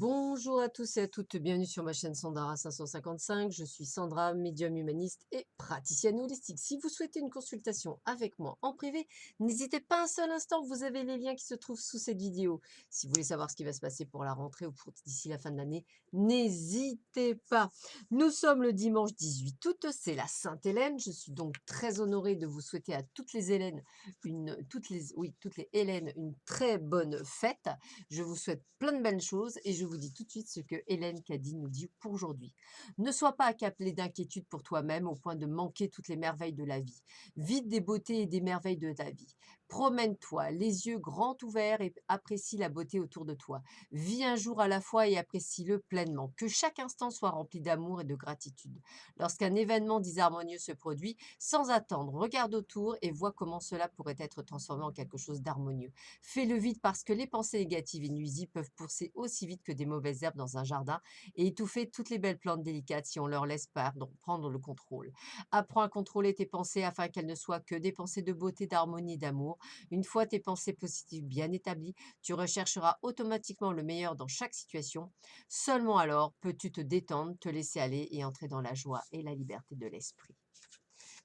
Bonjour à tous et à toutes, bienvenue sur ma chaîne Sandara 555. Je suis Sandra, médium humaniste et praticienne holistique. Si vous souhaitez une consultation avec moi en privé, n'hésitez pas un seul instant, vous avez les liens qui se trouvent sous cette vidéo. Si vous voulez savoir ce qui va se passer pour la rentrée ou pour d'ici la fin de l'année, n'hésitez pas. Nous sommes le dimanche 18 août, c'est la Sainte-Hélène. Je suis donc très honorée de vous souhaiter à toutes les Hélènes, toutes les Hélènes, une très bonne fête. Je vous souhaite plein de belles choses et je vous dis tout de suite ce que Hélène Caddy nous dit pour aujourd'hui. Ne sois pas accablé d'inquiétude pour toi-même au point de manquer toutes les merveilles de la vie. Vite des beautés et des merveilles de ta vie. Promène-toi, les yeux grands ouverts et apprécie la beauté autour de toi. Vis un jour à la fois et apprécie-le pleinement. Que chaque instant soit rempli d'amour et de gratitude. Lorsqu'un événement disharmonieux se produit, sans attendre, regarde autour et vois comment cela pourrait être transformé en quelque chose d'harmonieux. Fais-le vite parce que les pensées négatives et nuisibles peuvent pousser aussi vite que des mauvaises herbes dans un jardin et étouffer toutes les belles plantes délicates si on leur laisse prendre le contrôle. Apprends à contrôler tes pensées afin qu'elles ne soient que des pensées de beauté, d'harmonie et d'amour. Une fois tes pensées positives bien établies, tu rechercheras automatiquement le meilleur dans chaque situation. Seulement alors peux-tu te détendre, te laisser aller et entrer dans la joie et la liberté de l'esprit.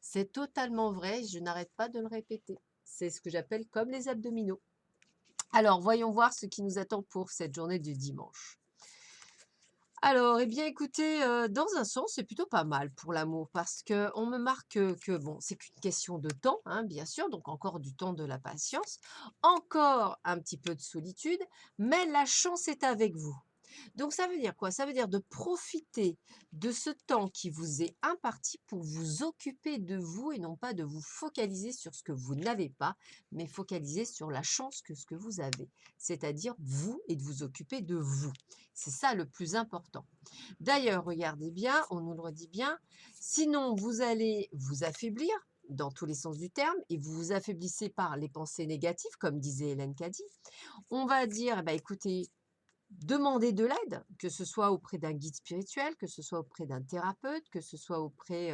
C'est totalement vrai, je n'arrête pas de le répéter. C'est ce que j'appelle comme les abdominaux. Alors, voyons voir ce qui nous attend pour cette journée du dimanche. Alors, eh bien, écoutez, dans un sens, c'est plutôt pas mal pour l'amour parce qu'on me marque que bon, c'est qu'une question de temps, hein, bien sûr, donc encore du temps, de la patience, encore un petit peu de solitude, mais la chance est avec vous. Donc ça veut dire quoi? Ça veut dire de profiter de ce temps qui vous est imparti pour vous occuper de vous et non pas de vous focaliser sur ce que vous n'avez pas, mais focaliser sur la chance que ce que vous avez, c'est-à-dire vous et de vous occuper de vous. C'est ça le plus important. D'ailleurs, regardez bien, on nous le redit bien, sinon vous allez vous affaiblir dans tous les sens du terme et vous vous affaiblissez par les pensées négatives, comme disait Hélène Caddy. On va dire, eh ben, écoutez, demandez de l'aide, que ce soit auprès d'un guide spirituel, que ce soit auprès d'un thérapeute, que ce soit auprès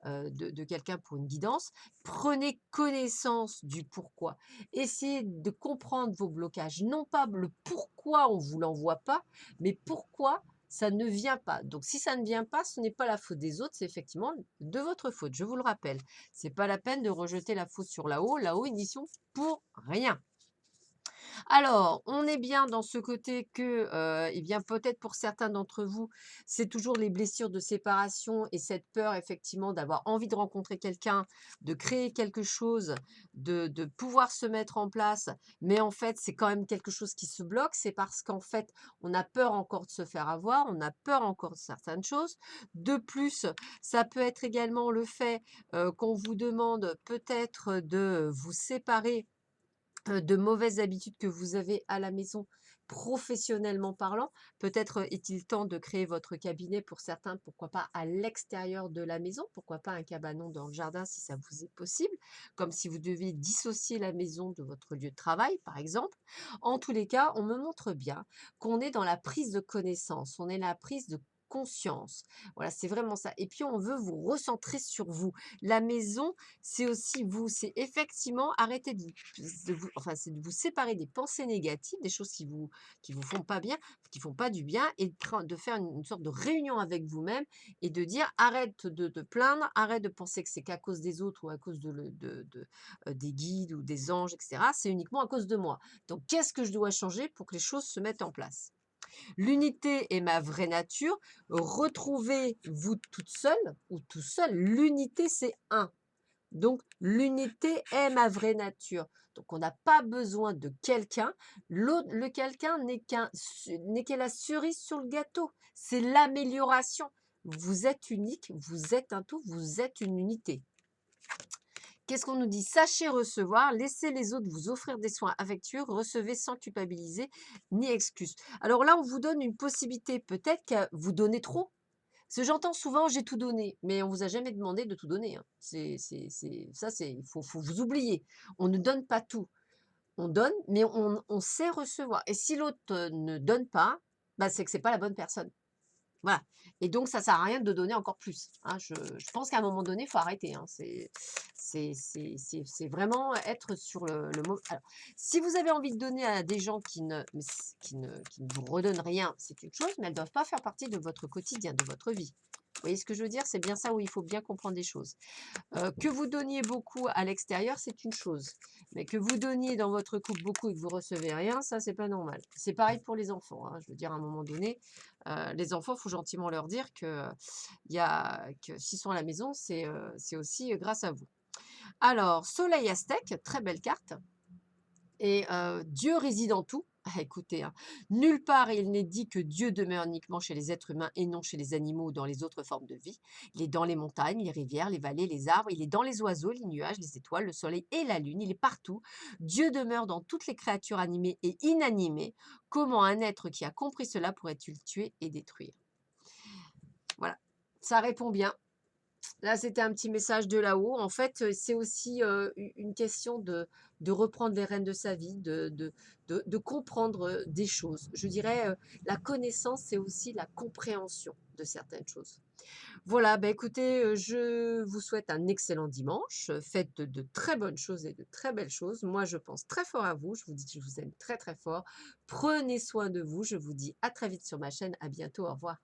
de quelqu'un pour une guidance. Prenez connaissance du pourquoi. Essayez de comprendre vos blocages. Non pas le pourquoi on ne vous l'envoie pas, mais pourquoi ça ne vient pas. Donc si ça ne vient pas, ce n'est pas la faute des autres, c'est effectivement de votre faute. Je vous le rappelle. C'est pas la peine de rejeter la faute sur là-haut. Là-haut, ils n'y sont pour rien. Alors, on est bien dans ce côté que, eh bien, peut-être pour certains d'entre vous, c'est toujours les blessures de séparation et cette peur effectivement d'avoir envie de rencontrer quelqu'un, de créer quelque chose, de pouvoir se mettre en place. Mais en fait, c'est quand même quelque chose qui se bloque. C'est parce qu'en fait, on a peur encore de se faire avoir, on a peur encore de certaines choses. De plus, ça peut être également le fait qu'on vous demande peut-être de vous séparer de mauvaises habitudes que vous avez à la maison, professionnellement parlant. Peut-être est-il temps de créer votre cabinet pour certains, pourquoi pas à l'extérieur de la maison, pourquoi pas un cabanon dans le jardin si ça vous est possible, comme si vous deviez dissocier la maison de votre lieu de travail, par exemple. En tous les cas, on me montre bien qu'on est dans la prise de connaissance, on est la prise de conscience. Voilà, c'est vraiment ça. Et puis, on veut vous recentrer sur vous. La maison, c'est aussi vous, c'est effectivement arrêter enfin, c'est de vous séparer des pensées négatives, des choses qui vous font pas bien, qui font pas du bien, et de faire une sorte de réunion avec vous-même et de dire arrête de te plaindre, arrête de penser que c'est qu'à cause des autres ou à cause des guides ou des anges, etc. C'est uniquement à cause de moi. Donc, qu'est-ce que je dois changer pour que les choses se mettent en place? L'unité est ma vraie nature. Retrouvez-vous toute seule ou tout seul. L'unité, c'est un. Donc, l'unité est ma vraie nature. Donc, on n'a pas besoin de quelqu'un. Le quelqu'un n'est que la cerise sur le gâteau. C'est l'amélioration. Vous êtes unique, vous êtes un tout, vous êtes une unité. Qu'est-ce qu'on nous dit? Sachez recevoir, laissez les autres vous offrir des soins affectueux, recevez sans culpabiliser ni excuse. Alors là, on vous donne une possibilité, peut-être que vous donnez trop. Parce que j'entends souvent: «J'ai tout donné», mais on vous a jamais demandé de tout donner, hein. Il faut vous oublier. On ne donne pas tout. On donne, mais on sait recevoir et si l'autre, ne donne pas, bah, c'est que c'est pas la bonne personne. Voilà. Et donc ça sert à rien de donner encore plus, hein. Je pense qu'à un moment donné, il faut arrêter, hein. C'est vraiment être sur le mau alors, si vous avez envie de donner à des gens qui ne vous redonnent rien, c'est une chose, mais elles ne doivent pas faire partie de votre quotidien, de votre vie. Vous voyez ce que je veux dire? C'est bien ça où il faut bien comprendre les choses. Que vous donniez beaucoup à l'extérieur, c'est une chose. Mais que vous donniez dans votre couple beaucoup et que vous recevez rien, ça, c'est pas normal. C'est pareil pour les enfants, hein. Je veux dire, à un moment donné, les enfants, il faut gentiment leur dire que s'ils sont à la maison, c'est aussi grâce à vous. Alors, Soleil Aztèque, très belle carte. Et Dieu réside en tout. Ah, écoutez, hein, nulle part il n'est dit que Dieu demeure uniquement chez les êtres humains et non chez les animaux ou dans les autres formes de vie. Il est dans les montagnes, les rivières, les vallées, les arbres, il est dans les oiseaux, les nuages, les étoiles, le soleil et la lune, il est partout. Dieu demeure dans toutes les créatures animées et inanimées. Comment un être qui a compris cela pourrait-il tuer et détruire? Voilà, ça répond bien. Là, c'était un petit message de là-haut. En fait, c'est aussi, une question de reprendre les rênes de sa vie, de comprendre, des choses. Je dirais, la connaissance, c'est aussi la compréhension de certaines choses. Voilà, bah, écoutez, je vous souhaite un excellent dimanche. Faites de très bonnes choses et de très belles choses. Moi, je pense très fort à vous. Je vous dis que je vous aime très, très fort. Prenez soin de vous. Je vous dis à très vite sur ma chaîne. À bientôt. Au revoir.